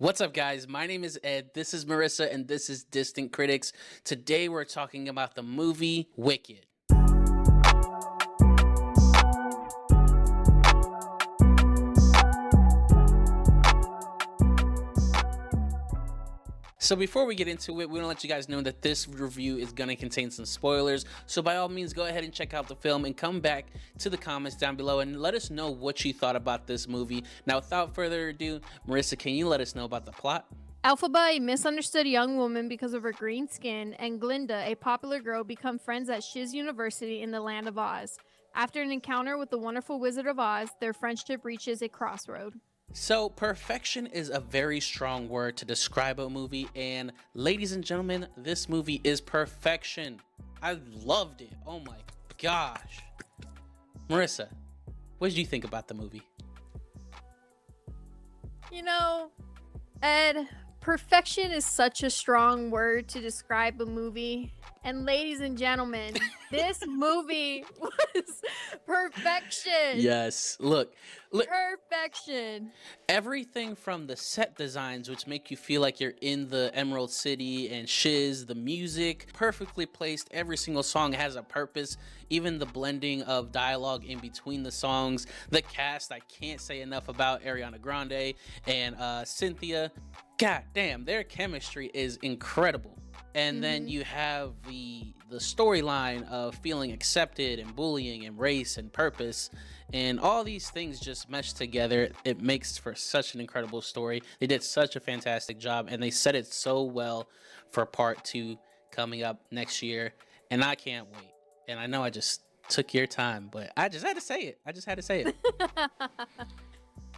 What's up, guys? My name is Ed. This is Marissa, and this is Distant Critics. Today, we're talking about the movie Wicked. So before we get into it, we want to let you guys know that this review is going to contain some spoilers. So by all means, go ahead and check out the film and come back to the comments down below and let us know what you thought about this movie. Now, without further ado, Marissa, can you let us know about the plot? Elphaba, a misunderstood young woman because of her green skin, and Glinda, a popular girl, become friends at Shiz University in the Land of Oz. After an encounter with the wonderful Wizard of Oz, their friendship reaches a crossroad. So, perfection is a very strong word to describe a movie, and ladies and gentlemen, this movie is perfection. I loved it. Oh my gosh. Marissa, what did you think about the movie? You know, Ed, perfection is such a strong word to describe a movie. And ladies and gentlemen, this movie was perfection. Yes. Look, Perfection. everything from the set designs, which make you feel like you're in the Emerald City, and Shiz, the music, perfectly placed. Every single song has a purpose. Even the blending of dialogue in between the songs. The cast, I can't say enough about Ariana Grande and Cynthia. God damn, their chemistry is incredible. And then you have the storyline of feeling accepted and bullying and race and purpose, and all these things just mesh together. It makes for such an incredible story. They did such a fantastic job, and they set it so well for part 2 coming up next year, and I can't wait. And I know I just took your time, but I just had to say it.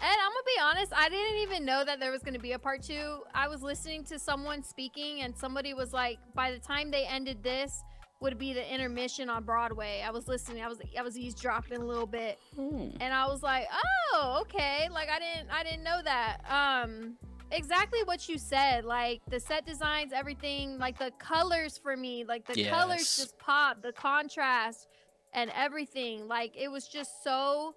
And I'm gonna be honest, I didn't even know that there was gonna be a part 2. I was listening to someone speaking, and somebody was like, by the time they ended this, would be the intermission on Broadway. I was listening. I was eavesdropping a little bit, and I was like, oh, okay. Like I didn't know that. Exactly what you said. Like the set designs, everything. Like the colors for me, like the colors Yes. just pop. The contrast and everything. Like it was just so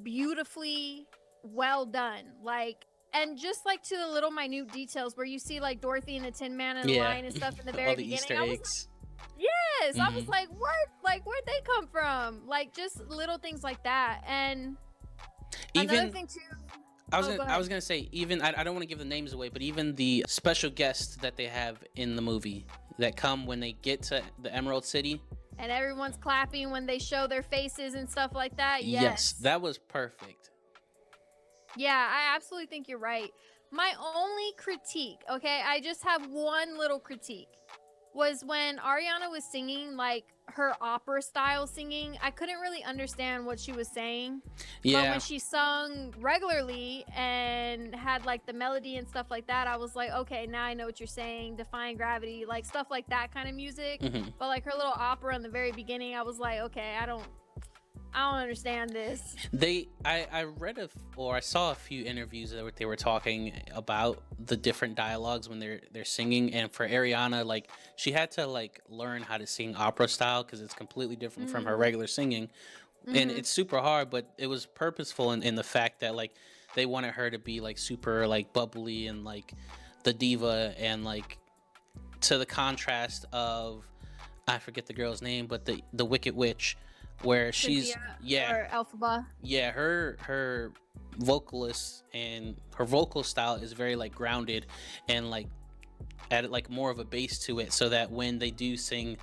beautifully well done. Like, and just like to the little minute details where you see like Dorothy and the Tin Man and the Yeah. lion and stuff in the very All the beginning. Easter I was eggs. like, yes, I was Mhm. like, what? Like, where'd they come from? Like, just little things like that. And another Even thing too. I was Oh, go gonna, I ahead. was gonna say, even I don't want to give the names away, but even the special guests that they have in the movie that come when they get to the Emerald City. And everyone's clapping when they show their faces and stuff like that. Yes, Yes. that was perfect. Yeah, I absolutely think you're right. My only critique, okay, I just have one little critique, was when Ariana was singing like her opera style singing. I couldn't really understand what she was saying. But Yeah. when she sung regularly and had like the melody and stuff like that, I was like, okay, now I know what you're saying. Defying gravity, like stuff like that kind of music. Mhm. But like her little opera in the very beginning, I was like, okay, I don't understand this. I read or I saw a few interviews that they were talking about the different dialogues when they're singing, and for Ariana, like she had to like learn how to sing opera style because it's completely different from her regular singing, and it's super hard, but it was purposeful in the fact that like they wanted her to be like super like bubbly and like the diva, and like to the contrast of, I forget the girl's name, but the Wicked Witch, where she's Cynthia or Elphaba. yeah, her vocalist and her vocal style is very like grounded and like added like more of a bass to it, so that when they do sing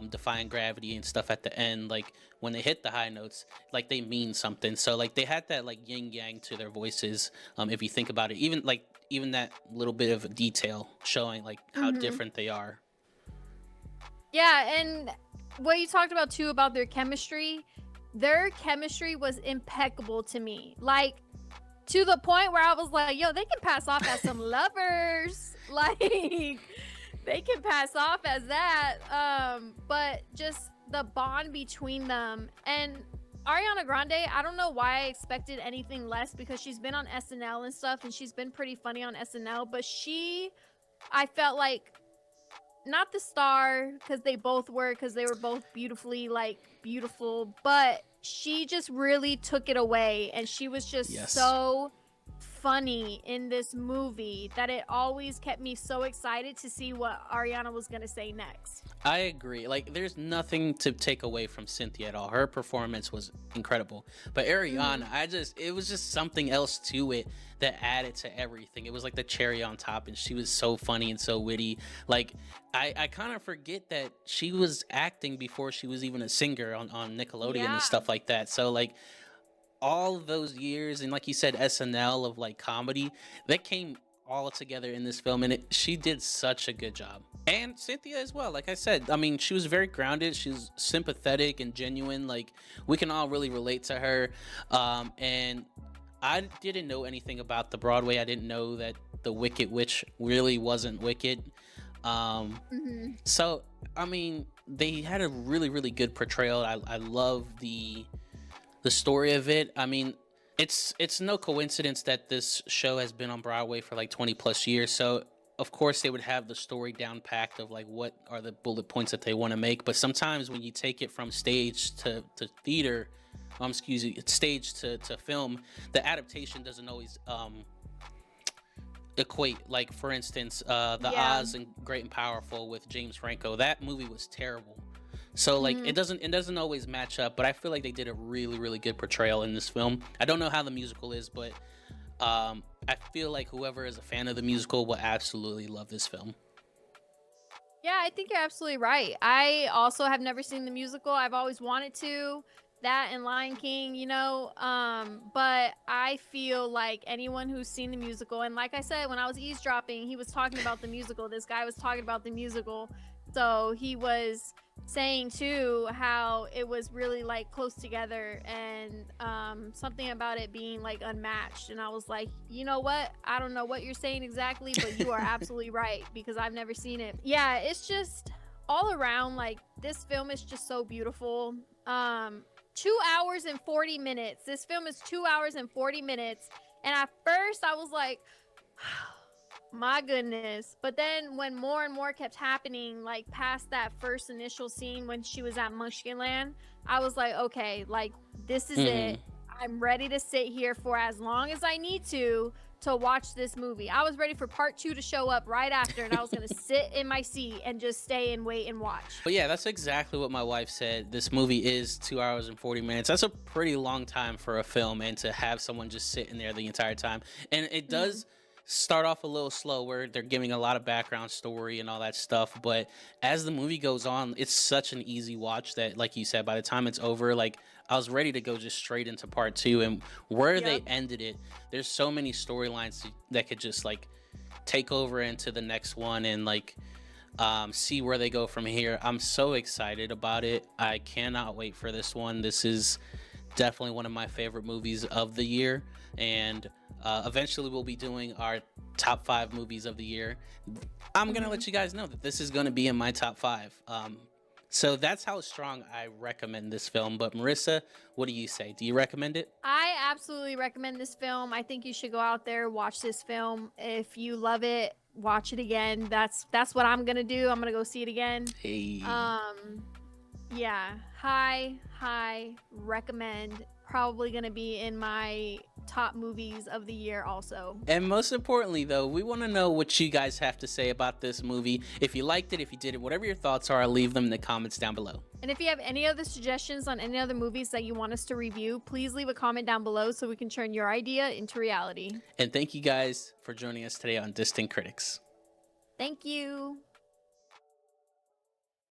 defying gravity and stuff at the end, like when they hit the high notes, like they mean something. So like they had that like yin yang to their voices, if you think about it, even that little bit of detail showing like how different they are. Yeah, and what you talked about too about their chemistry was impeccable to me. Like to the point where I was like, yo, they can pass off as some lovers. Like they can pass off as that. But just the bond between them and Ariana Grande, I don't know why I expected anything less because she's been on SNL and stuff and she's been pretty funny on SNL, but I felt like not the star because they both were, because they were both beautifully like beautiful, but she just really took it away and she was just Yes. so funny in this movie that it always kept me so excited to see what Ariana was gonna say next. I agree. Like, there's nothing to take away from Cynthia at all. Her performance was incredible. But Ariana, it was just something else to it that added to everything. It was like the cherry on top, and she was so funny and so witty. Like, I kind of forget that she was acting before she was even a singer on Nickelodeon Yeah. and stuff like that. So, like, all of those years, and like you said, SNL of like comedy, that came all together in this film, and she did such a good job. And Cynthia as well. Like I said, I mean, she was very grounded. She was sympathetic and genuine. Like, we can all really relate to her. And I didn't know anything about the Broadway. I didn't know that the Wicked Witch really wasn't wicked. So I mean, they had a really, really good portrayal. I love the story of it. I mean, it's no coincidence that this show has been on Broadway for like 20 plus years. So of course they would have the story down packed of like what are the bullet points that they want to make. But sometimes when you take it from stage to theater, stage to film, the adaptation doesn't always equate. Like, for instance, the Oz and Great and Powerful with James Franco, that movie was terrible. So like it doesn't always match up, but I feel like they did a really, really good portrayal in this film. I don't know how the musical is, but I feel like whoever is a fan of the musical will absolutely love this film. Yeah, I think you're absolutely right. I also have never seen the musical. I've always wanted to. That and Lion King, you know. But I feel like anyone who's seen the musical, and like I said, when I was eavesdropping, he was talking about the musical. This guy was talking about the musical. So he was saying too how it was really like close together, and something about it being like unmatched. And I was like, you know what, I don't know what you're saying exactly, but you are absolutely right, because I've never seen it. Yeah, it's just all around, like, this film is just so beautiful. 2 hours and 40 minutes. This film is 2 hours and 40 minutes, and at first I was like, my goodness. But then when more and more kept happening, like past that first initial scene when she was at Munchkinland, I was like, okay, like, this is it. I'm ready to sit here for as long as I need to watch this movie. I was ready for part 2 to show up right after, and I was gonna sit in my seat and just stay and wait and watch. But yeah, that's exactly what my wife said. This movie is 2 hours and 40 minutes. That's a pretty long time for a film, and to have someone just sitting there the entire time. And it does start off a little slow, where they're giving a lot of background story and all that stuff, but as the movie goes on, it's such an easy watch that, like you said, by the time it's over, like, I was ready to go just straight into part 2. And where they ended it, there's so many storylines that could just like take over into the next one, and like see where they go from here. I'm so excited about it. I cannot wait for this one. This is definitely one of my favorite movies of the year, and eventually we'll be doing our top 5 movies of the year. I'm gonna let you guys know that this is gonna be in my top 5. So that's how strong I recommend this film. But Marissa, what do you say? Do you recommend it? I absolutely recommend this film. I think you should go out there, watch this film. If you love it, watch it again. That's what I'm gonna do. I'm gonna go see it again. Hey. Yeah, high recommend. Probably gonna be in my top movies of the year also. And most importantly, though, we want to know what you guys have to say about this movie. If you liked it, if you didn't, whatever your thoughts are, leave them in the comments down below. And if you have any other suggestions on any other movies that you want us to review, please leave a comment down below so we can turn your idea into reality. And thank you guys for joining us today on Distant Critics. Thank you.